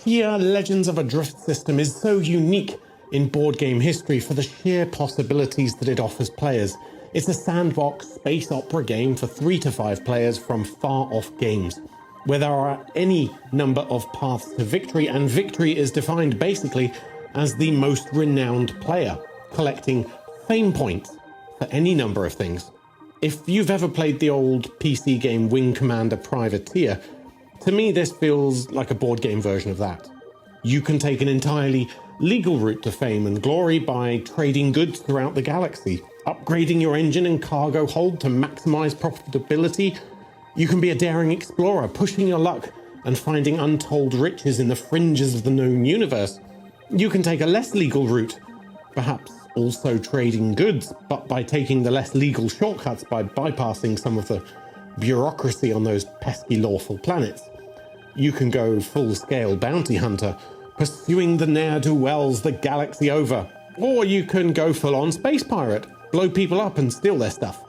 Sheer Legends of a Drift system is so unique in board game history for the sheer possibilities that it offers players. It's a sandbox space opera game for 3 to 5 players from far-off games, where there are any number of paths to victory, and victory is defined basically as the most renowned player, collecting fame points for any number of things. If you've ever played the old PC game Wing Commander Privateer, to me this feels like a board game version of that. You can take an entirely legal route to fame and glory by trading goods throughout the galaxy, upgrading your engine and cargo hold to maximize profitability. You can be a daring explorer, pushing your luck and finding untold riches in the fringes of the known universe. You can take a less legal route, perhaps also trading goods, but by taking the less legal shortcuts by bypassing some of the bureaucracy on those pesky lawful planets. You can go full-scale bounty hunter, pursuing the ne'er-do-wells the galaxy over. Or you can go full-on space pirate, blow people up and steal their stuff.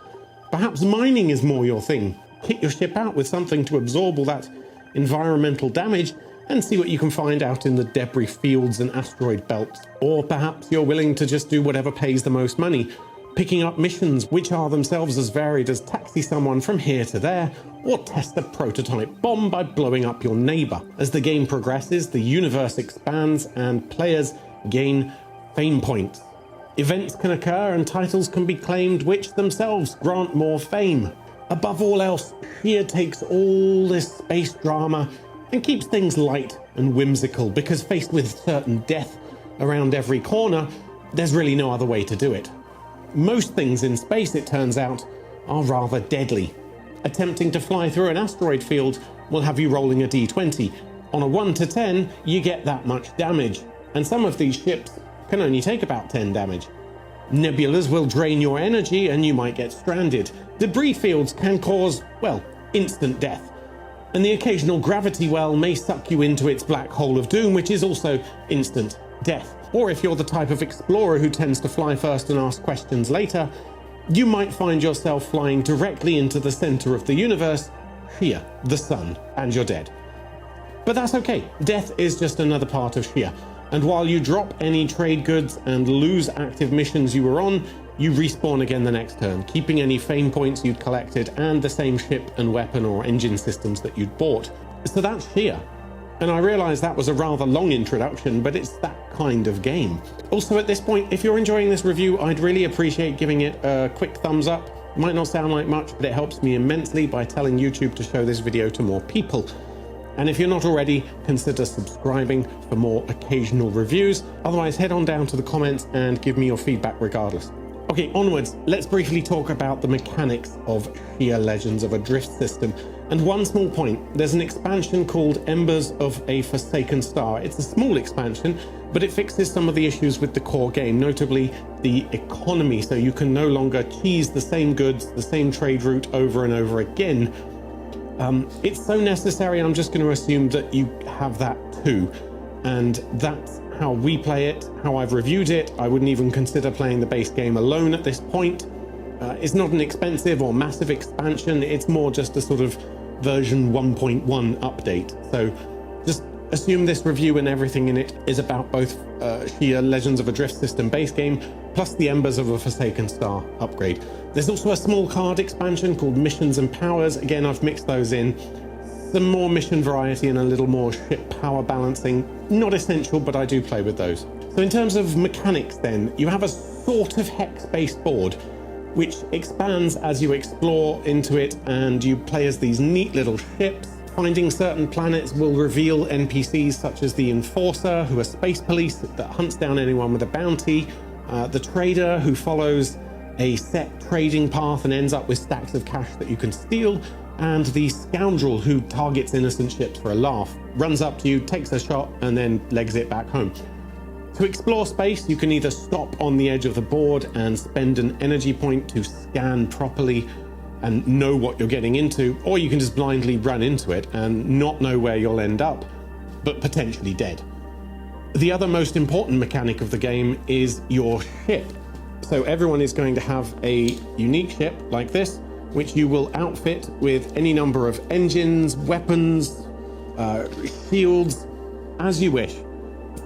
Perhaps mining is more your thing. Kit your ship out with something to absorb all that environmental damage and see what you can find out in the debris fields and asteroid belts. Or perhaps you're willing to just do whatever pays the most money, picking up missions which are themselves as varied as taxi someone from here to there, or test a prototype bomb by blowing up your neighbor. As the game progresses, the universe expands and players gain fame points. Events can occur and titles can be claimed which themselves grant more fame. Above all else, Sheer takes all this space drama and keeps things light and whimsical, because faced with certain death around every corner, there's really no other way to do it. Most things in space, it turns out, are rather deadly. Attempting to fly through an asteroid field will have you rolling a d20. On a 1 to 10, you get that much damage, and some of these ships can only take about 10 damage. Nebulas will drain your energy and you might get stranded. Debris fields can cause, well, instant death. And the occasional gravity well may suck you into its black hole of doom, which is also instant death. Or if you're the type of explorer who tends to fly first and ask questions later, you might find yourself flying directly into the center of the universe, Sheer, the sun, and you're dead. But that's okay. Death is just another part of Sheer. And while you drop any trade goods and lose active missions you were on, you respawn again the next turn, keeping any fame points you'd collected and the same ship and weapon or engine systems that you'd bought. So that's Sheer. And I realise that was a rather long introduction, but it's that kind of game. Also at this point, if you're enjoying this review, I'd really appreciate giving it a quick thumbs up. It might not sound like much, but it helps me immensely by telling YouTube to show this video to more people. And if you're not already, consider subscribing for more occasional reviews. Otherwise, head on down to the comments and give me your feedback regardless. Okay, onwards, let's briefly talk about the mechanics of Sheer Legends of a Drift system. And one small point, there's an expansion called Embers of a Forsaken Star. It's a small expansion, but it fixes some of the issues with the core game, notably the economy, so you can no longer cheese the same goods, the same trade route over and over again. It's so necessary, I'm just going to assume that you have that too. And that's how we play it, how I've reviewed it. I wouldn't even consider playing the base game alone at this point. It's not an expensive or massive expansion, it's more just a sort of version 1.1 update. So just assume this review and everything in it is about both Sheer Legends of a Drift system base game, plus the Embers of a Forsaken Star upgrade. There's also a small card expansion called Missions and Powers. Again, I've mixed those in. Some more mission variety and a little more ship power balancing. Not essential, but I do play with those. So in terms of mechanics then, you have a sort of hex-based board, which expands as you explore into it, and you play as these neat little ships. Finding certain planets will reveal NPCs such as the Enforcer, who are space police that hunts down anyone with a bounty, the Trader, who follows a set trading path and ends up with stacks of cash that you can steal, and the Scoundrel, who targets innocent ships for a laugh, runs up to you, takes a shot, and then legs it back home. To explore space, you can either stop on the edge of the board and spend an energy point to scan properly and know what you're getting into, or you can just blindly run into it and not know where you'll end up, but potentially dead. The other most important mechanic of the game is your ship. So everyone is going to have a unique ship like this, which you will outfit with any number of engines, weapons, shields, as you wish,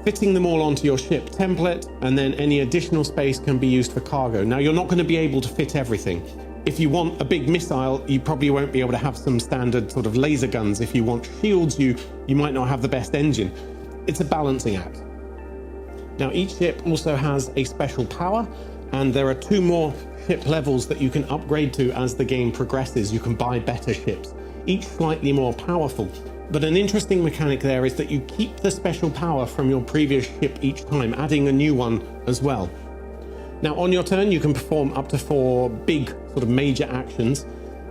fitting them all onto your ship template, and then any additional space can be used for cargo. Now, you're not going to be able to fit everything. If you want a big missile, you probably won't be able to have some standard sort of laser guns. If you want shields, you might not have the best engine. It's a balancing act. Now, each ship also has a special power, and there are 2 more ship levels that you can upgrade to as the game progresses. You can buy better ships, each slightly more powerful. But an interesting mechanic there is that you keep the special power from your previous ship each time, adding a new one as well. Now, on your turn, you can perform up to 4 big sort of major actions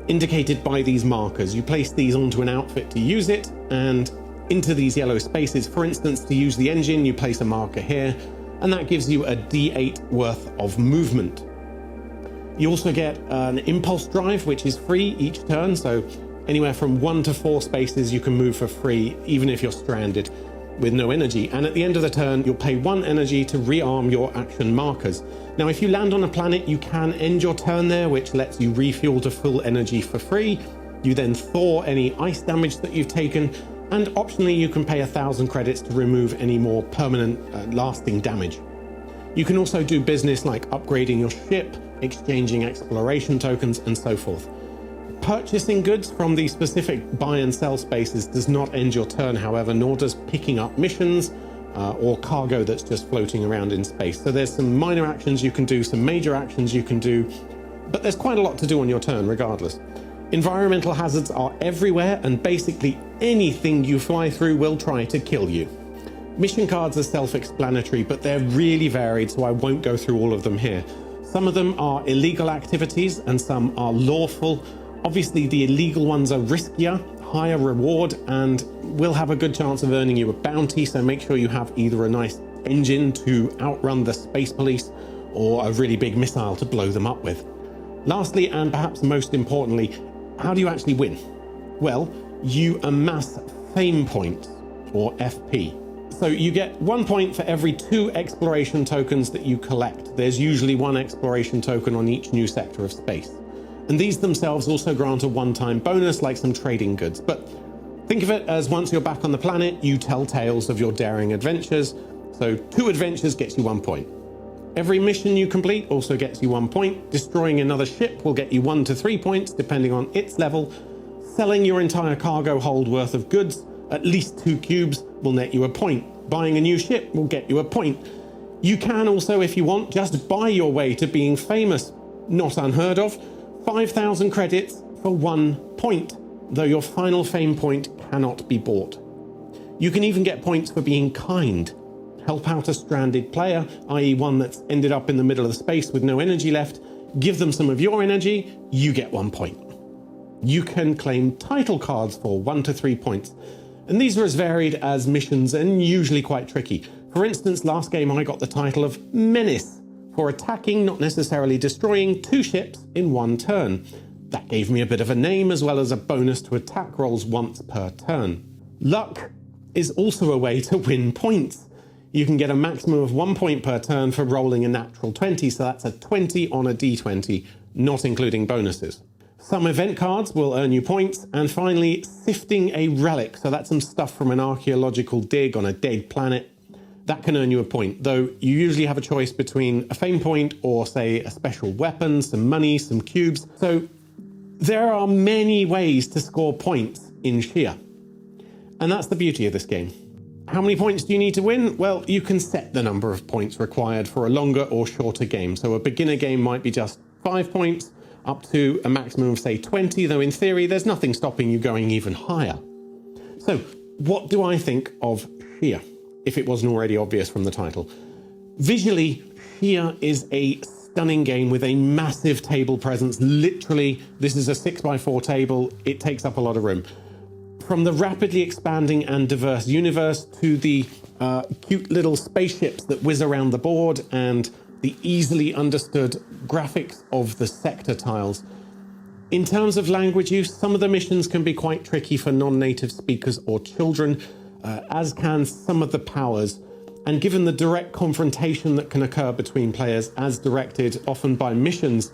indicated by these markers. You place these onto an outfit to use it, and into these yellow spaces. For instance, to use the engine, you place a marker here, and that gives you a D8 worth of movement. You also get an impulse drive, which is free each turn, so anywhere from 1 to 4 spaces you can move for free, even if you're stranded with no energy. And at the end of the turn, you'll pay 1 energy to rearm your action markers. Now, if you land on a planet, you can end your turn there, which lets you refuel to full energy for free. You then thaw any ice damage that you've taken, and optionally you can pay 1,000 credits to remove any more permanent lasting damage. You can also do business like upgrading your ship, exchanging exploration tokens, and so forth. Purchasing goods from the specific buy and sell spaces does not end your turn, however, nor does picking up missions or cargo that's just floating around in space. So there's some minor actions you can do, some major actions you can do, but there's quite a lot to do on your turn regardless. Environmental hazards are everywhere, and basically anything you fly through will try to kill you. Mission cards are self-explanatory, but they're really varied, so I won't go through all of them here. Some of them are illegal activities and some are lawful. Obviously, the illegal ones are riskier, higher reward, and will have a good chance of earning you a bounty, so make sure you have either a nice engine to outrun the space police or a really big missile to blow them up with. Lastly, and perhaps most importantly, how do you actually win? Well, you amass fame points, or FP. So you get 1 point for every 2 exploration tokens that you collect. There's usually 1 exploration token on each new sector of space. And these themselves also grant a one-time bonus, like some trading goods. But think of it as once you're back on the planet, you tell tales of your daring adventures. So 2 adventures gets you 1 point. Every mission you complete also gets you 1 point. Destroying another ship will get you 1 to 3 points, depending on its level. Selling your entire cargo hold worth of goods, at least 2 cubes, will net you a point. Buying a new ship will get you a point. You can also, if you want, just buy your way to being famous. Not unheard of. 5,000 credits for 1 point, though your final fame point cannot be bought. You can even get points for being kind. Help out a stranded player, i.e. one that's ended up in the middle of the space with no energy left, give them some of your energy, you get 1 point. You can claim title cards for 1 to 3 points, and these are as varied as missions and usually quite tricky. For instance, last game I got the title of Menace for attacking, not necessarily destroying, 2 ships in 1 turn. That gave me a bit of a name as well as a bonus to attack rolls once per turn. Luck is also a way to win points. You can get a maximum of 1 point per turn for rolling a natural 20, so that's a 20 on a d20, not including bonuses. Some event cards will earn you points, and finally, sifting a relic, so that's some stuff from an archaeological dig on a dead planet. That can earn you a point, though you usually have a choice between a fame point or, say, a special weapon, some money, some cubes. So there are many ways to score points in Sheer. And that's the beauty of this game. How many points do you need to win? Well, you can set the number of points required for a longer or shorter game. So a beginner game might be just 5 points, up to a maximum of, say, 20, though in theory there's nothing stopping you going even higher. So what do I think of Sheer, if it wasn't already obvious from the title? Visually, Sheer is a stunning game with a massive table presence. Literally, this is a 6x4 table. It takes up a lot of room. From the rapidly expanding and diverse universe to the cute little spaceships that whiz around the board and the easily understood graphics of the sector tiles. In terms of language use, some of the missions can be quite tricky for non-native speakers or children, as can some of the powers. And given the direct confrontation that can occur between players as directed often by missions,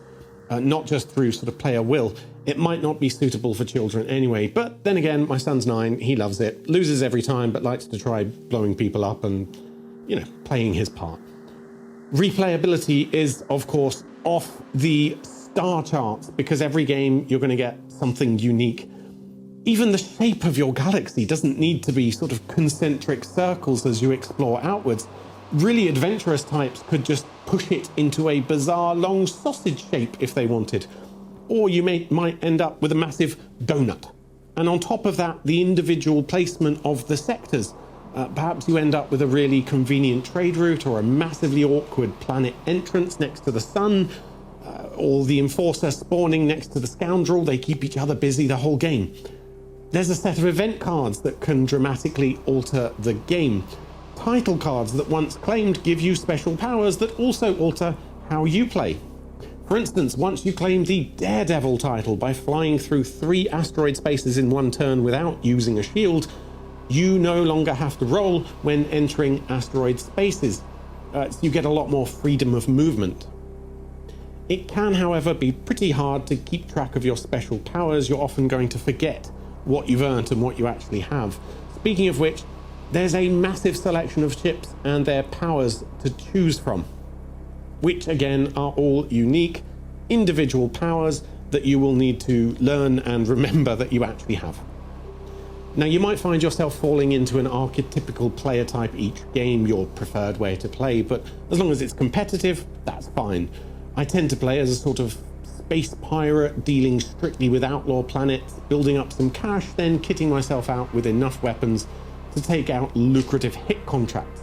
not just through sort of player will, It might not be suitable for children anyway, but then again, my son's 9, he loves it, loses every time, but likes to try blowing people up and, playing his part. Replayability is, of course, off the star charts because every game you're going to get something unique. Even the shape of your galaxy doesn't need to be sort of concentric circles as you explore outwards. Really adventurous types could just push it into a bizarre long sausage shape if they wanted. Or you might end up with a massive donut. And on top of that, the individual placement of the sectors. Perhaps you end up with a really convenient trade route or a massively awkward planet entrance next to the sun, or the enforcer spawning next to the scoundrel. They keep each other busy the whole game. There's a set of event cards that can dramatically alter the game. Title cards that once claimed give you special powers that also alter how you play. For instance, once you claim the Daredevil title by flying through 3 asteroid spaces in one turn without using a shield, you no longer have to roll when entering asteroid spaces. So you get a lot more freedom of movement. It can, however, be pretty hard to keep track of your special powers. You're often going to forget what you've earned and what you actually have. Speaking of which, there's a massive selection of ships and their powers to choose from, which again are all unique, individual powers that you will need to learn and remember that you actually have. Now, you might find yourself falling into an archetypical player type each game, your preferred way to play, but as long as it's competitive, that's fine. I tend to play as a sort of space pirate, dealing strictly with outlaw planets, building up some cash, then kitting myself out with enough weapons to take out lucrative hit contracts.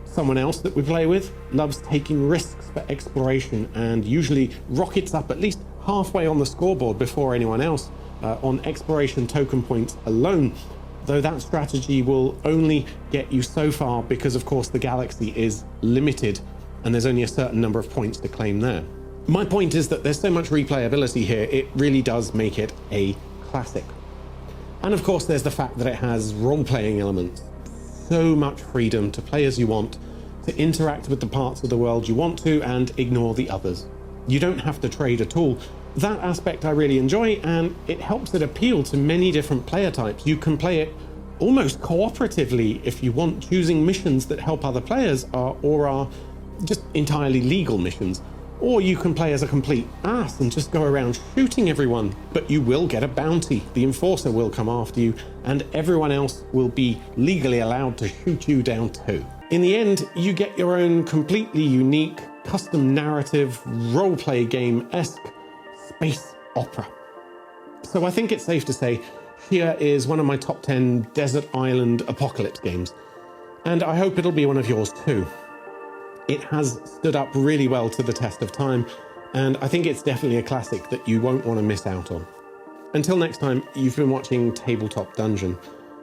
Someone else that we play with loves taking risks for exploration and usually rockets up at least halfway on the scoreboard before anyone else on exploration token points alone, though that strategy will only get you so far because, of course, the galaxy is limited and there's only a certain number of points to claim there. My point is that there's so much replayability here, it really does make it a classic. And of course, there's the fact that it has role-playing elements. So much freedom to play as you want, to interact with the parts of the world you want to, and ignore the others. You don't have to trade at all. That aspect I really enjoy, and it helps it appeal to many different player types. You can play it almost cooperatively if you want, choosing missions that help other players or are just entirely legal missions. Or you can play as a complete ass and just go around shooting everyone, but you will get a bounty. The enforcer will come after you, and everyone else will be legally allowed to shoot you down too. In the end, you get your own completely unique, custom narrative, roleplay game-esque space opera. So I think it's safe to say here is one of my top 10 desert island apocalypse games, and I hope it'll be one of yours too. It has stood up really well to the test of time, and I think it's definitely a classic that you won't want to miss out on. Until next time, you've been watching Tabletop Dungeon.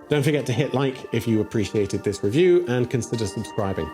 Don't forget to hit like if you appreciated this review and consider subscribing.